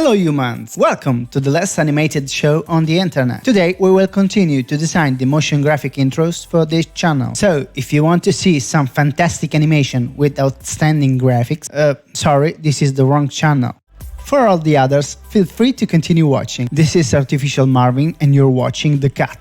Hello humans! Welcome to the less animated show on the internet. Today we will continue to design the motion graphic intros for this channel. So, if you want to see some fantastic animation with outstanding graphics, sorry, this is the wrong channel. For all the others, feel free to continue watching. This is Artificial Marvin and you're watching The Cut.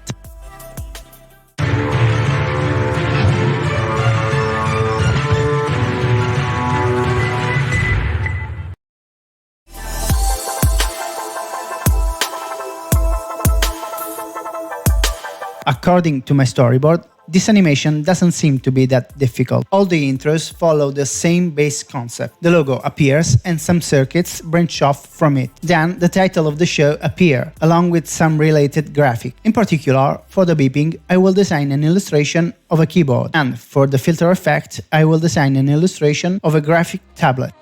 According to my storyboard, this animation doesn't seem to be that difficult. All the intros follow the same base concept. The logo appears and some circuits branch off from it. Then the title of the show appears, along with some related graphic. In particular, for the beeping, I will design an illustration of a keyboard, and for the filter effect, I will design an illustration of a graphic tablet.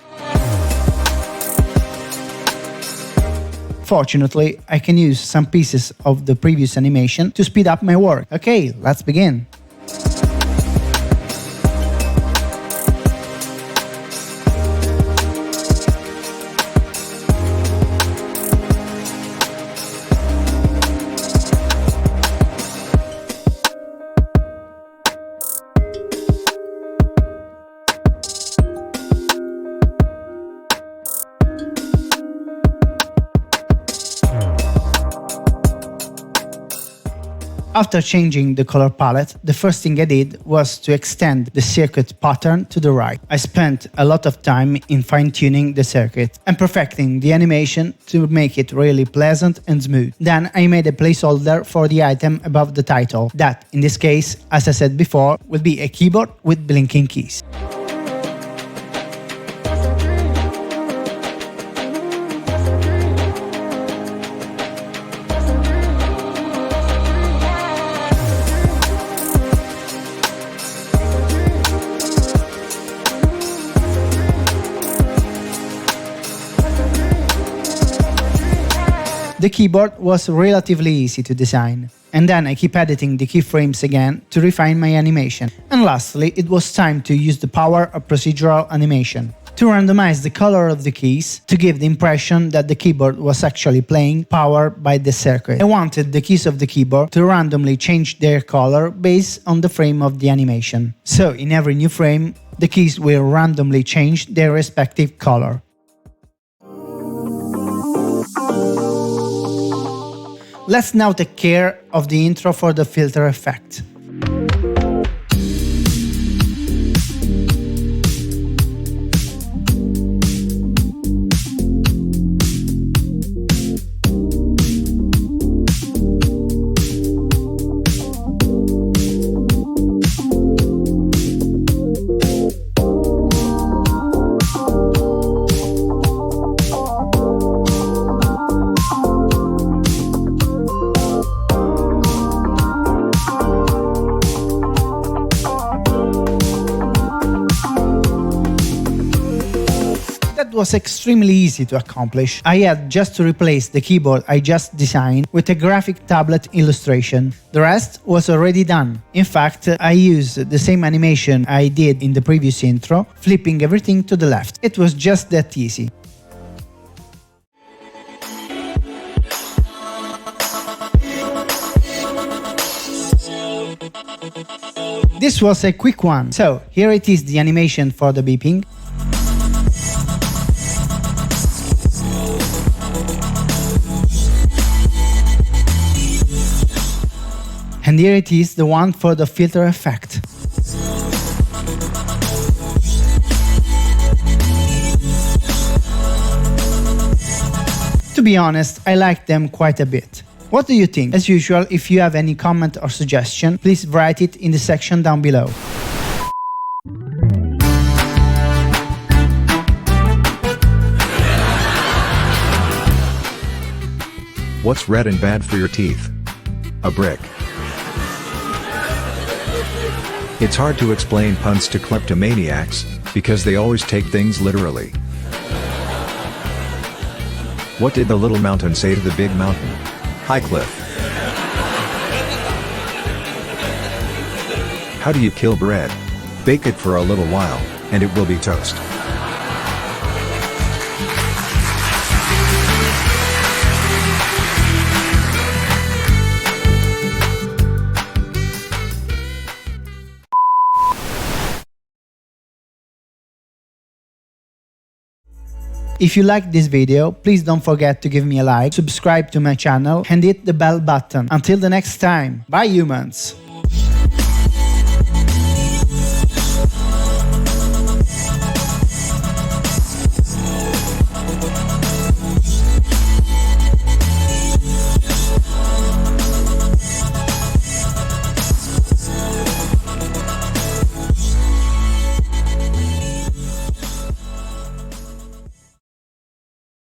Fortunately, I can use some pieces of the previous animation to speed up my work. Okay, let's begin. After changing the color palette, the first thing I did was to extend the circuit pattern to the right. I spent a lot of time in fine-tuning the circuit and perfecting the animation to make it really pleasant and smooth. Then I made a placeholder for the item above the title, that, in this case, as I said before, will be a keyboard with blinking keys. The keyboard was relatively easy to design, and then I keep editing the keyframes again to refine my animation. And lastly, it was time to use the power of procedural animation to randomize the color of the keys to give the impression that the keyboard was actually playing powered by the circuit. I wanted the keys of the keyboard to randomly change their color based on the frame of the animation. So in every new frame, the keys will randomly change their respective color. Let's now take care of the intro for the filter effect. That was extremely easy to accomplish. I had just to replace the keyboard I just designed with a graphic tablet illustration. The rest was already done. In fact, I used the same animation I did in the previous intro, flipping everything to the left. It was just that easy. This was a quick one. So, here it is, the animation for the beeping. And here it is, the one for the filter effect. To be honest, I like them quite a bit. What do you think? As usual, if you have any comment or suggestion, please write it in the section down below. What's red and bad for your teeth? A brick. It's hard to explain puns to kleptomaniacs, because they always take things literally. What did the little mountain say to the big mountain? High cliff. How do you kill bread? Bake it for a little while, and it will be toast. If you liked this video, please don't forget to give me a like, subscribe to my channel and hit the bell button. Until the next time, bye humans!